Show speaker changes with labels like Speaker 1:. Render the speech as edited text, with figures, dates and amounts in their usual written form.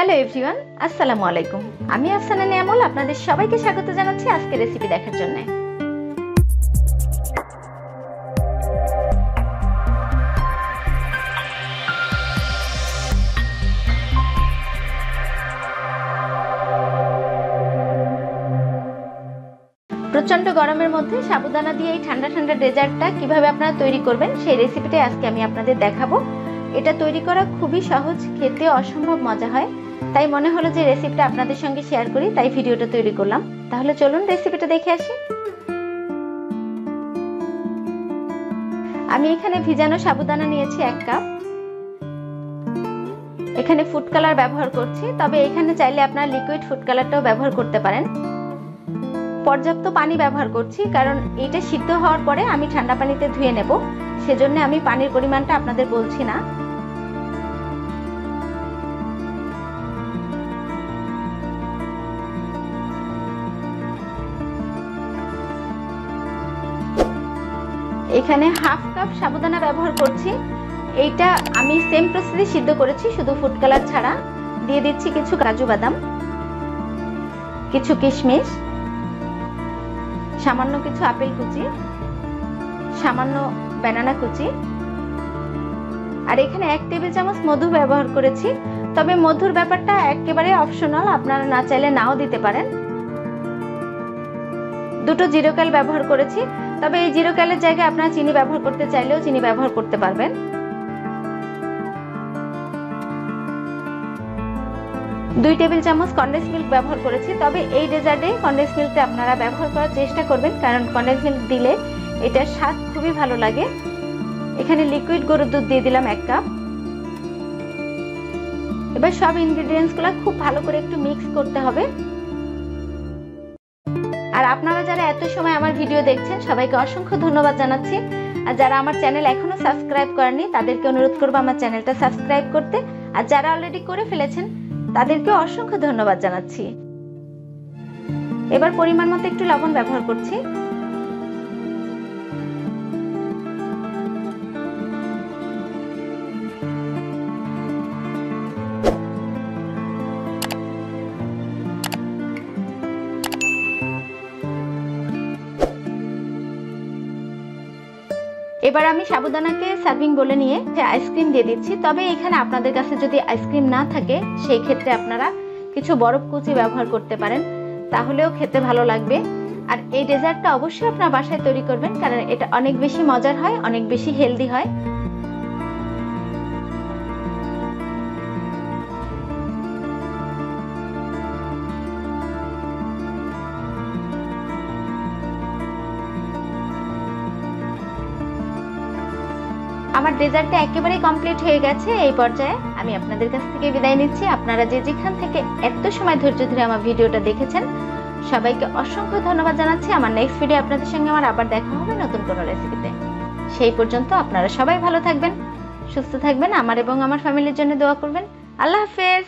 Speaker 1: Hello everyone, আসসালামু আলাইকুম। আমি আফসানা নিয়ামল আপনাদের সবাইকে স্বাগত জানাচ্ছি আজকের রেসিপি দেখার জন্য। প্রচন্ড গরমের মধ্যে সাবুদানা দিয়ে এই ঠান্ডা ঠান্ডা ডেজার্টটা কিভাবে আপনারা তৈরি করবেন সেই রেসিপিটাই আজকে আমি আপনাদের দেখাবো। এটা তৈরি করা খুবই সহজ, খেতে অসম্ভব মজা হয়, তাই মনে হলো যে রেসিপিটা আপনাদের সঙ্গে শেয়ার করি, তাই ভিডিওটা তৈরি করলাম। তাহলে চলুন রেসিপিটা দেখে আসি। আমি এখানে ভিজানো সাবুদানা নিয়েছি 1 কাপ। এখানে ফুড কালার ব্যবহার করছি, তবে এখানে চাইলে আপনারা লিকুইড ফুড কালারটাও ব্যবহার করতে পারেন। পর্যাপ্ত পানি ব্যবহার করছি, কারণ এটা সিদ্ধ হওয়ার পরে আমি ঠান্ডা পানিতে ধুয়ে নেব, সেজন্য আমি পানির পরিমাণটা আপনাদের বলছি না। এখানে হাফ কাপ সাবুদানা ব্যবহার করছি। এইটা আমি সেম প্রসেসে সিদ্ধ করেছি, শুধু ফুড কালার ছাড়া। দিয়ে দিচ্ছি কিছু কাজু বাদাম, কিছু কিশমিশ, সামান্য কিছু আপেল কুচি, সামান্য ব্যানানা কুচি, আর এখানে 1 টেবিল চামচ মধু ব্যবহার করেছি। তবে মধুর ব্যাপারটা একেবারে অপশনাল, আপনারা না চাইলে নাও দিতে পারেন। 2টো জিরো ক্যাল ব্যবহার করেছি, তবে এই জিরো ক্যালের জায়গায় আপনারা চিনি ব্যবহার করতে চাইলেও চিনি ব্যবহার করতে পারবেন। 2 টেবিল চামচ কনডেন্স মিল্ক ব্যবহার করেছি, তবে এই ডেজার্টে কনডেন্স মিল্কটা আপনারা ব্যবহার করার চেষ্টা করবেন, কারণ কনডেন্স মিল্ক দিলে এটার স্বাদ খুবই ভালো লাগে। এখানে লিকুইড গরুর দুধ দিয়ে দিলাম 1 কাপ। এবার সব ইনগ্রেডিয়েন্টসগুলো খুব ভালো করে একটু মিক্স করতে হবে। আর আপনারা যারা এত সময় আমার ভিডিও দেখছেন সবাইকে অসংখ্য ধন্যবাদ জানাচ্ছি। আর যারা আমার চ্যানেল এখনো সাবস্ক্রাইব করেননি তাদেরকে অনুরোধ করব আমার চ্যানেলটা সাবস্ক্রাইব করতে, আর যারা অলরেডি করে ফেলেছেন তাদেরকে অসংখ্য ধন্যবাদ জানাচ্ছি। এবার পরিমাণ মতো একটু লবণ ব্যবহার করছি। এবার আমি সাবুদানাকে সার্ভিং বলে নিয়ে আইসক্রিম দিয়ে দিচ্ছি। তবে এখানে আপনাদের কাছে যদি আইসক্রিম না থাকে সেই ক্ষেত্রে আপনারা কিছু বরফ কুচি ব্যবহার করতে পারেন, তাহলেও খেতে ভালো লাগবে। আর এই ডেজার্টটা অবশ্যই আপনারা বাসায় তৈরি করবেন, কারণ এটা অনেক বেশি মজার হয়, অনেক বেশি হেলদি হয়। আমার ডেজার্টটা একেবারেই কমপ্লিট হয়ে গেছে। এই পর্যায়ে আমি আপনাদের কাছ থেকে বিদায় নিচ্ছি। আপনারা যে যেখান থেকে এত সময় ধৈর্য ধরে আমার ভিডিওটা দেখেছেন সবাইকে অসংখ্য ধন্যবাদ জানাচ্ছি। আমার নেক্সট ভিডিও আপনাদের সঙ্গে আমার আবার দেখা হবে নতুন কোনো রেসিপিতে। সেই পর্যন্ত আপনারা সবাই ভালো থাকবেন, সুস্থ থাকবেন, আমার এবং আমার ফ্যামিলির জন্য দোয়া করবেন। আল্লাহ হাফেজ।